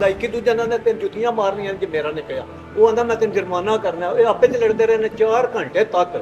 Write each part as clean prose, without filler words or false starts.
ਇੱਕ ਦੂਜੇ ਨਾਲ ਤੇ ਜੁੱਤੀਆਂ ਮਾਰਨੀਆਂ ਜੇ ਮੇਰਾ ਨੇ ਕਿਹਾ ਉਹ ਆਂਦਾ ਮੈਂ ਤੈਨੂੰ ਜੁਰਮਾਨਾ ਕਰਨਾ ਇਹ ਆਪੇ ਚ ਲੜਦੇ ਰਹੇ ਨੇ 4 ਘੰਟੇ ਤੱਕ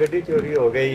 ਗੱਡੀ ਚੋਰੀ ਹੋ ਗਈ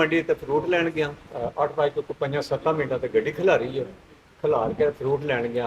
ਮੰਡੀ ਤੇ ਫਰੂਟ ਲੈਣ ਗਿਆ 8 ਤੋਂ 5-7 ਮਿੰਟਾਂ ਤੇ ਗੱਡੀ ਖਿਲਾਰੀ ਹੈ ਖਿਲਾਰ ਕੇ ਫਰੂਟ ਲੈਣ ਗਿਆ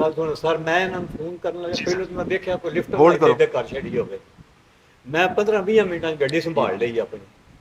ਗੱਲ ਸੁਣੋ ਸਰ ਮੈਂ ਇਹਨਾਂ ਨੂੰ ਫੋਨ ਕਰਨ ਲੱਗਾ ਪਹਿਲਾਂ ਤਾਂ ਮੈਂ ਦੇਖਿਆ ਕੋਈ ਲਿਫਟ Hold ਕਰੋ। ਦੇ ਘਰ ਛੱਡੀ ਹੋਵੇ ਮੈਂ 15-20 ਮਿੰਟਾਂ 'ਚ ਗੱਡੀ ਸੰਭਾਲ ਲਈ ਆਪਣੀ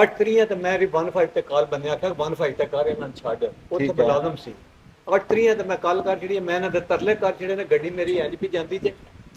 8 ਤਰੀਆਂ ਤੇ ਮੇਰੀ 15 ਤੇ ਕਾਲ ਬੰਦੇ ਆਖਿਆ 15 ਤੇ ਕਰ ਇਹਨਾਂ ਨੂੰ ਛੱਡ ਉੱਥੇ ਠੀਕ ਹੈ। ਮੁਲਾਜ਼ਮ ਸੀ 8 ਤਰੀਆਂ ਤੇ ਮੈਂ ਕਾਲ ਕਰ ਜਿਹੜੀ ਮੈਂ ਇਹਨਾਂ ਦੇ ਤਰਲੇ ਕਰ ਜਿਹੜੇ ਨੇ ਗੱਡੀ ਮੇਰੀ ਇੰਜ ਵੀ ਜਾਂਦੀ ਤੇ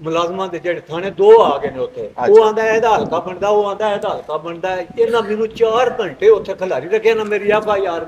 ਮੁਲਾਜ਼ਮਾਂ ਦੇ ਜਿਹੜੇ ਥਾਣੇ 2 ਆ ਗਏ ਨੇ ਉੱਥੇ ਉਹ ਆਂਦਾ ਇਹਦਾ ਹਲਕਾ ਬਣਦਾ ਉਹ ਆਂਦਾ ਇਹਦਾ ਹਲਕਾ ਬਣਦਾ ਇਹਨਾਂ ਮੈਨੂੰ 4 ਘੰਟੇ ਉੱਥੇ ਖਿਲਾਰੀ ਰੱਖਿਆ ਨਾ ਮੇਰੀ FIR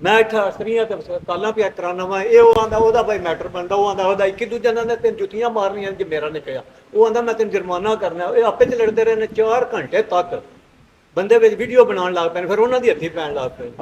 ਮੈਂ ਇੱਥੇ ਅਸਰੀਆਂ ਤੇ ਕਾਲਾਂ ਪਿਆ ਕਰਾਨਾ ਵਾ ਇਹ ਉਹ ਆਂਦਾ ਉਹਦਾ ਭਾਈ ਮੈਟਰ ਬਣਦਾ ਉਹ ਆਂਦਾ ਉਹਦਾ ਇੱਕ ਦੂਜੇ ਨਾਲ ਤੇ ਜੁੱਤੀਆਂ ਮਾਰਨੀਆਂ ਜੇ ਮੇਰਾ ਨੇ ਕਿਹਾ ਉਹ ਆਂਦਾ ਮੈਂ ਤੈਨੂੰ ਜੁਰਮਾਨਾ ਕਰਨਾ ਇਹ ਆਪੇ ਚ ਲੜਦੇ ਰਹੇ ਨੇ 4 ਘੰਟੇ ਤੱਕ ਬੰਦੇ ਵਿੱਚ ਵੀਡੀਓ ਬਣਾਉਣ ਲੱਗ ਪਏ ਨੇ ਫਿਰ ਉਹਨਾਂ ਦੀ ਹੱਥੀ ਪੈਣ ਲੱਗ ਪਏ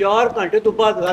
4 ਘੰਟੇ ਤੋਂ ਬਾਅਦ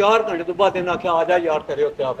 4 ਘੰਟੇ ਤੋਂ ਬਾਅਦ ਇਹਨਾਂ ਆਖਿਆ ਆ ਜਾ ਯਾਰ ਤੇਰੇ ਉੱਤੇ ਆਪ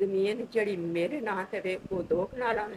ਜ਼ਮੀਨ ਜਿਹੜੀ ਮੇਰੇ ਨਾਂ ਤੇ ਵੇ ਉਹ 2 ਕਨਾਲਾਂ ਨੇ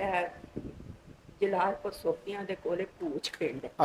ਇਹ ਜਲਾਲਪੁਰ ਸੋਪੀਆਂ ਦੇ ਕੋਲੇ ਪੂਛ ਪਿੰਡ ਹੈ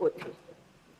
ਉੱਥੇ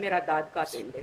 ਮੇਰਾ ਦਾਦਕਾ ਪਿੰਡ ਹੈ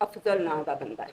ਅਫਜ਼ਲ ਨਾਂ ਦਾ ਬੰਦਾ ਹੈ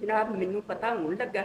ਜਨਾਬ ਮੈਨੂੰ ਪਤਾ ਹੁਣ ਲੱਗਾ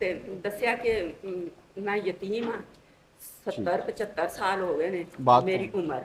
ਤੇ ਦੱਸਿਆ ਕਿ ਮੈਂ ਯਤੀਮ ਹਾਂ 70-75 ਸਾਲ ਹੋ ਗਏ ਨੇ ਬਾਤ ਮੇਰੀ ਉਮਰ।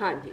ਹਾਂਜੀ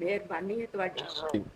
ਮਿਹਰਬਾਨੀ ਹੈ ਤੁਹਾਡੀ।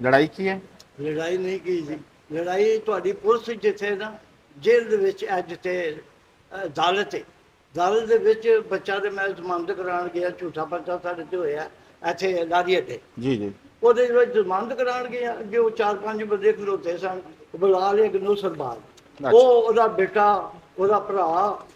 ਲੜਾਈ ਕੀ ਹੈ? ਲੜਾਈ ਨਹੀਂ ਕੀ ਜੀ, ਲੜਾਈ ਤੁਹਾਡੀ ਪੁਲਿਸ ਜਿੱਥੇ ਨਾ ਜੇਲ੍ਹ ਦੇ ਵਿੱਚ ਅੱਜ ਤੇ ਅਦਾਲਤ ਹੈ, ਅਦਾਲਤ ਦੇ ਵਿੱਚ ਬੱਚਾ ਤੇ ਮੈਂ ਜ਼ਮਾਨਤ ਕਰਾਉਣ ਗਿਆ, ਝੂਠਾ ਪਰਚਾ ਸਾਡੇ ਤੇ ਹੋਇਆ ਇੱਥੇ ਲਾਰੀਏ ਤੇ, ਜੀ ਜੀ ਉਹਦੇ ਵਿੱਚ ਜ਼ਮਾਨਤ ਕਰਾਉਣ ਗਿਆ, ਅੱਗੇ ਉਹ 4-5 ਬੰਦੇ ਖਲੋਤੇ ਸਨ, ਬੁਲਾ ਲਿਆ ਗਨੂਸਰ ਬਾਗ, ਉਹ ਉਹਦਾ ਬੇਟਾ ਉਹਦਾ ਭਰਾ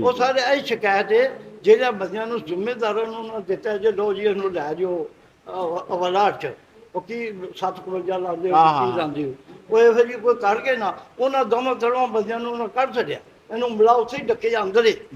ਉਹ ਸਾਰੇ ਇਹ ਸ਼ਿਕਾਇਤ ਹੈ ਜਿਹੜਾ ਬੰਦਿਆਂ ਨੂੰ ਜ਼ਿੰਮੇਦਾਰਾਂ ਨੂੰ ਉਹਨਾਂ ਦਿੱਤਾ ਜੇ ਲੋ ਜੀ ਇਹਨੂੰ ਲੈ ਜਾਓ ਅਵਲਾਟ ਚ, ਉਹ ਕੀ 752 ਲਾਉਂਦੇ ਹੋ ਹਾਂ, ਕੀ ਲਾਉਂਦੇ ਹੋ, ਉਹ ਇਹੋ ਜਿਹੀ ਕੋਈ ਕਰਕੇ ਨਾ ਉਹਨਾਂ ਦੋਵਾਂ ਤਰ੍ਹਾਂ ਬੰਦਿਆਂ ਨੂੰ ਉਹਨਾਂ ਕੱਢ ਛੱਡਿਆ, ਇਹਨੂੰ ਮਿਲਾ ਉੱਥੇ ਹੀ ਡੱਕੇ ਅੰਦਰ ਹੀ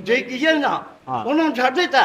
ਜੇ ਕੀਏ ਨਾ ਹਾਂ। ਉਹਨਾਂ ਨੂੰ ਛੱਡ ਦਿੱਤਾ,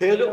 ਫਿਰ ਉਹ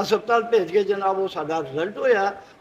ਹਸਪਤਾਲ ਭੇਜ ਕੇ ਜਨਾਬ ਉਹ ਸਾਡਾ ਰਿਜ਼ਲਟ ਹੋਇਆ,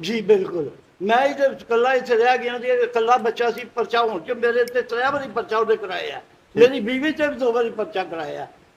ਜੀ ਬਿਲਕੁਲ, ਮੈਂ ਇਹਦੇ ਇਕੱਲਾ ਇੱਥੇ ਰਹਿ ਗਿਆ ਜੀ, ਇਕੱਲਾ ਬੱਚਾ ਸੀ, ਪਰਚਾ ਹੋਣ ਚ ਮੇਰੇ ਤੇ 3 ਵਾਰੀ ਪਰਚਾ ਉਹਦੇ ਕਰਾਇਆ, ਮੇਰੀ ਬੀਵੀ ਤੇ ਵੀ 2 ਵਾਰੀ ਪਰਚਾ ਕਰਾਇਆ,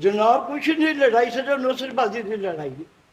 ਜਨਾਬ ਕੁਛ ਨਹੀਂ ਲੜਾਈ, ਸਿਰਫ ਨੁਸਰਬਾਜ਼ੀ ਦੀ ਲੜਾਈ,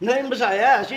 ਨਹੀਂ ਮਸਾਇਆ ਅਸੀਂ,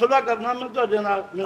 ਸੁਲ੍ਹਾ ਕਰਨਾ ਮੈਂ ਤੁਹਾਡੇ ਨਾਲ।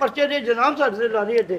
ਪਰਚੇ ਦੇ ਜਨਾਬ ਸਾਡੇ ਤੇ ਲਾਰੀ ਅੱਡੇ,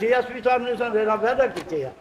ਡੀਐਸਪੀ ਸਾਹਿਬ ਨੇ ਸਾਨੂੰ ਇਹਦਾ ਵਾਅਦਾ ਕੀਤੇ ਆ,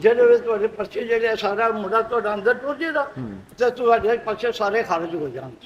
ਜਿਹਦੇ ਵਿੱਚ ਤੁਹਾਡੇ ਪਰਚੇ ਜਿਹੜੇ ਆ, ਸਾਰਾ ਮੁੰਡਾ ਤੁਹਾਡਾ ਅੰਦਰ ਟੁੱਟ ਜਾਏਗਾ ਤੇ ਤੁਹਾਡੇ ਪਰਚੇ ਸਾਰੇ ਖਾਰਜ ਹੋ ਜਾਣ,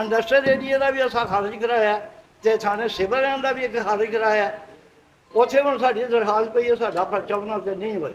ਅੰਡਰਸਟੈਂਡ ਏਰੀਆ ਦਾ ਵੀ ਅਸਾਂ ਖਾਰਜ ਕਰਾਇਆ ਤੇ ਥਾਣੇ ਸਿਵਲ ਦਾ ਵੀ ਇੱਕ ਖਾਰਜ ਕਰਾਇਆ, ਉੱਥੇ ਹੁਣ ਸਾਡੀ ਦਰਖਾਸਤ ਪਈ ਹੈ, ਸਾਡਾ ਪਰਚਾ ਉਹਨਾਂ ਤੇ ਨਹੀਂ ਹੋਇਆ।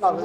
ਕਾਗਜ਼,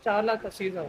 4,80,000।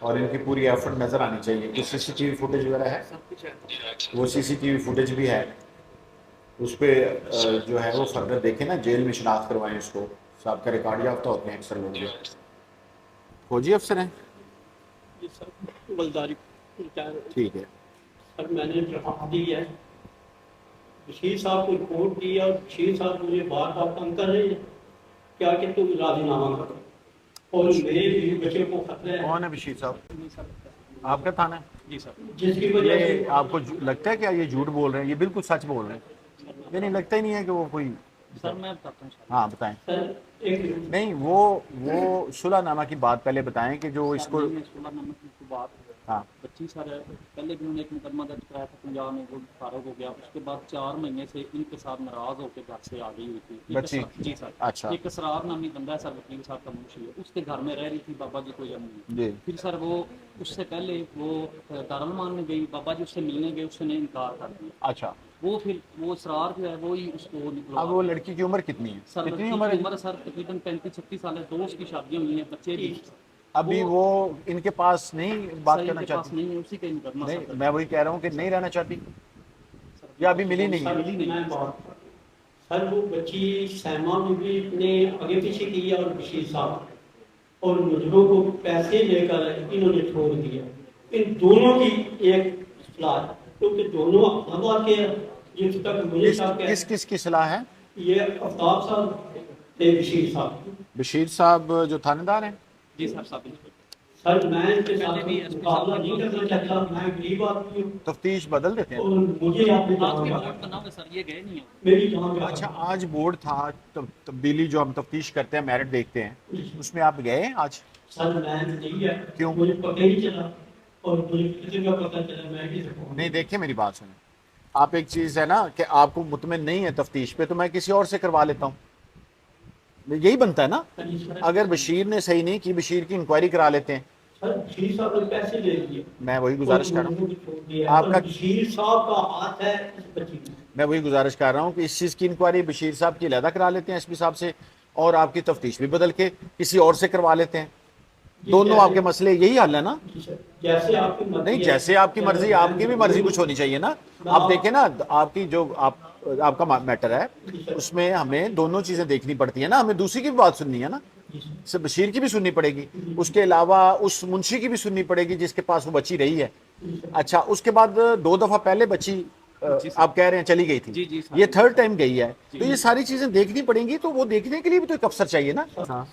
اور ان کی پوری ایفرٹ نظر آنی چاہیے. کچھ سی سی ٹی وی فوٹیج وغیرہ ہے؟ سب کچھ ہے. وہ سی سی ٹی وی فوٹیج بھی ہے, اس پہ جو ہے وہ فردر دیکھیں نا, جیل میں شناخت کروائیں اس کو. صاحب کا ریکارڈ یافتہ ہوتے ہیں اکثر لوگ. فوجی افسر ہیں؟ جی سر بلداری ٹھیک ہے. سر میں نے درخواست دی ہے, بشیر صاحب کو رپورٹ کی اور بشیر صاحب مجھے بار بار تنگ کر رہے ہیں کیا کہ تم راضی نامہ کرو, اور میرے بھی بچے کو خطرہ ہے. کون ہے بشیر صاحب؟ آپ کا تھانہ ہے؟ جی سر, جس کی وجہ سے یہ آپ کو لگتا ہے کہ یہ جھوٹ بول رہے ہیں؟ یہ بالکل سچ بول رہے ہیں. یہ نہیں لگتا ہی نہیں ہے کہ وہ کوئی. سر میں بتاتا ہوں. ہاں بتائیں. سر ایک نہیں وہ صلح نامہ کی بات پہلے بتائیں کہ جو اس کو. صلح نامہ کی بات ہاں 25 سال پہلے بھی انہوں نے ایک مقدمہ درج کرایا تھا پنجاب میں, وہ فارغ ہو گیا. اس کے بعد 4 مہینے سے ان کے ساتھ ناراض ہو کے گھر سے آ گئی ہوئی تھی. بچی؟ جی سر. اچھا. ایک اسرار نامی بندہ ہے سر, وکیل صاحب کا منشی ہے, اس کے گھر میں رہ رہی تھی بابا جی کو جمع. جی. پھر سر وہ اس سے پہلے وہ دارالمان میں گئی, بابا جی اس سے ملنے گئے, اس نے انکار کر دیا. اچھا. وہ پھر وہ اسرار جو ہے وہی اس کو نکلوا. اب وہ لڑکی کی عمر کتنی ہے؟ سر کتنی لڑکی عمر کی ہے؟ عمر سر تقریباً 35-36 سال ہے. 2 اس کی شادیاں ہوئی ہیں, بچے بھی. ابھی وہ ان کے پاس نہیں بات کرنا چاہتی؟ نہیں ہے, اسی کا مقدمہ. نہیں, میں وہی کہہ رہا ہوں کہ نہیں رہنا چاہتی یا ابھی ملی نہیں ہے؟ سر وہ بچی سیما میں بھی نے آگے پیچھے کی اور بشیر صاحب اور مجرموں کو پیسے لے کر انہوں نے چھوڑ دیا. ان دونوں کی ایک اصلاح ہے, کیونکہ دونوں احمد کے جس تک مجھے شک ہے. کس کی صلاح ہے؟ یہ آفتاب صاحب تے بشیر صاحب. بشیر صاحب جو تھانے دار ہیں؟ جی سر صاحب. سر میں ان کے ساتھ مقابلہ نہیں کرنا چاہتا, میں غریب آدمی ہوں. تفتیش بدل دیتے ہیں. اور مجھے آپ نے آج کے ووٹ کا نام ہے سر, یہ گئے نہیں ہیں میری جہاں پہ. اچھا, آج بورڈ تھا تبدیلی جو ہم تفتیش کرتے ہیں, میرٹ دیکھتے ہیں, اس میں آپ گئے آج؟ سر میں نہیں ہے. کیوں؟ مجھے پتہ ہی چلا, اور مجھے کسی کا پتہ چلا میں بھی سکوں. نہیں دیکھیں میری بات سنیں, آپ ایک چیز ہے نا کہ آپ کو مطمئن نہیں ہے تفتیش پہ, تو میں کسی اور سے کروا لیتا ہوں. یہی بنتا ہے نا. اگر بشیر نے صحیح نہیں کی, بشیر کی انکوائری کرا لیتے ہیں. سر بشیر صاحب نے پیسے لے لیے. میں وہی گزارش کر رہا ہوں, آپ کا بشیر صاحب کا ہاتھ ہے اس بچی میں. میں وہی گزارش کر رہا ہوں کہ اس چیز کی انکوائری بشیر صاحب کی علیحدہ کرا لیتے ہیں ایس پی صاحب سے, اور آپ کی تفتیش بھی بدل کے کسی اور سے کروا لیتے ہیں. دونوں آپ کے مسئلے یہی حل ہے نا. جیسے آپ کی مرضی. نہیں, جیسے آپ کی مرضی, آپ کی بھی مرضی کچھ ہونی چاہیے نا. آپ دیکھیں نا, آپ کی جو آپ کا میٹر ہے اس میں ہمیں دونوں چیزیں دیکھنی پڑتی ہیں نا. ہمیں دوسری کی بھی بات سننی ہے نا, سے بشیر کی بھی سننی پڑے گی, اس کے علاوہ اس منشی کی بھی سننی پڑے گی جس کے پاس وہ بچی رہی ہے. اچھا, اس کے بعد 2 دفعہ پہلے بچی آپ کہہ رہے ہیں چلی گئی تھی, یہ 3rd ٹائم گئی ہے, تو یہ ساری چیزیں دیکھنی پڑیں گی. تو وہ دیکھنے کے لیے بھی تو ایک افسر چاہیے نا.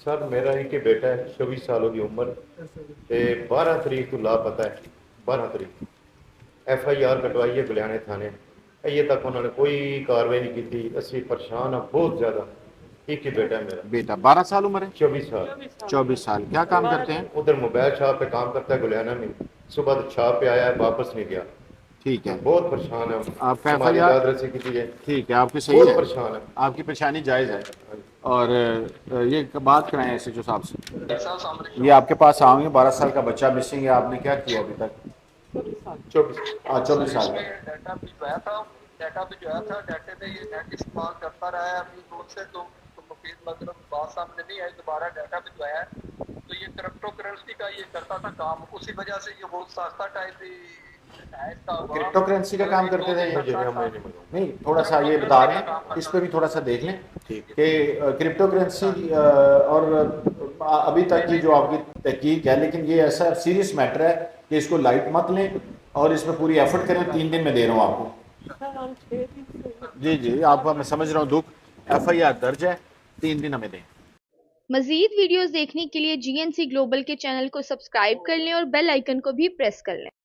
سر میرا ایک بیٹا ہے 24 سالوں کی عمر, 12 تاریخ کو لاپتہ ہے. 12 تاریخ ایف آئی آر کٹوائی ہے گلیانے تھانے, یہ تک انہوں نے کوئی کاروائی نہیں کی تھی. اسی پریشان ہے بہت زیادہ. ایک ہی بیٹا ہے میرا. بیٹا 12 سال عمر ہے؟ 24 سال. 24 سال. کیا کام کرتے ہیں؟ ادھر موبائل شاپ پہ کام کرتا ہے گلیانہ میں. صبح تو چھاپ پہ آیا ہے, واپس نہیں گیا. ٹھیک ہے, بہت پریشان ہے. آپ کا ہماری یاد رسی کی چیزیں. ٹھیک ہے, آپ کی صحیح بہت ہے, پریشان ہے. آپ کی پریشانی جائز ہے. اور یہ بات کرائیں ایس ایچ او صاحب سے, یہ آپ کے پاس آؤں گے, 12 سال کا بچہ مسنگ ہے, آپ نے کیا کیا ابھی تک؟ 24 سال. ڈیٹا بھجوایا تھا, ڈیٹا بھجوایا تھا, ڈیٹے میں یہ نیٹ استعمال کرتا رہا ہے اپنی دور سے. تو مفید مطلب بات سامنے نہیں آئی, دوبارہ ڈیٹا بھجوایا ہے. تو یہ کرپٹو کرنسی کا یہ کرتا تھا کام, اسی وجہ سے یہ بہت سستا ٹائپ بھی ہے اس کا. کرپٹو کرنسی کا کام کرتے تھے نہیں, تھوڑا سا یہ بتا رہے ہیں, اس پہ بھی تھوڑا سا دیکھ لیں کہ کرپٹو کرنسی اور ابھی تک کی جو آپ کی تحقیق ہے, لیکن یہ ایسا سیریس میٹر ہے کہ اس کو لائٹ مت لیں اور اس میں پوری ایفرٹ کریں. 3 دن میں دے رہا ہوں آپ کو. جی آپ کا میں سمجھ رہا ہوں دکھ. ایف آئی آر درج ہے, 3 دن ہمیں دیں. مزید ویڈیوز دیکھنے کے لیے GNC گلوبل کے چینل کو سبسکرائب کر لیں اور بیل آئیکن کو بھی پریس کر لیں.